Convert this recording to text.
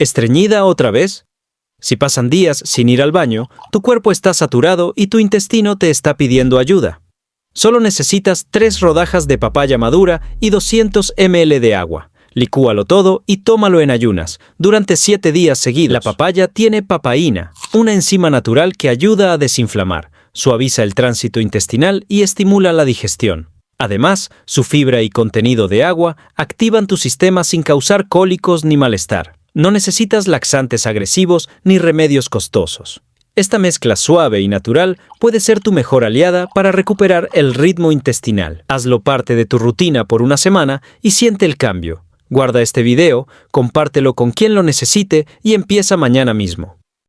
¿Estreñida otra vez? Si pasan días sin ir al baño, tu cuerpo está saturado y tu intestino te está pidiendo ayuda. Solo necesitas 3 rodajas de papaya madura y 200 ml de agua. Licúalo todo y tómalo en ayunas, durante 7 días seguidos. La papaya tiene papaína, una enzima natural que ayuda a desinflamar, suaviza el tránsito intestinal y estimula la digestión. Además, su fibra y contenido de agua activan tu sistema sin causar cólicos ni malestar. No necesitas laxantes agresivos ni remedios costosos. Esta mezcla suave y natural puede ser tu mejor aliada para recuperar el ritmo intestinal. Hazlo parte de tu rutina por una semana y siente el cambio. Guarda este video, compártelo con quien lo necesite y empieza mañana mismo.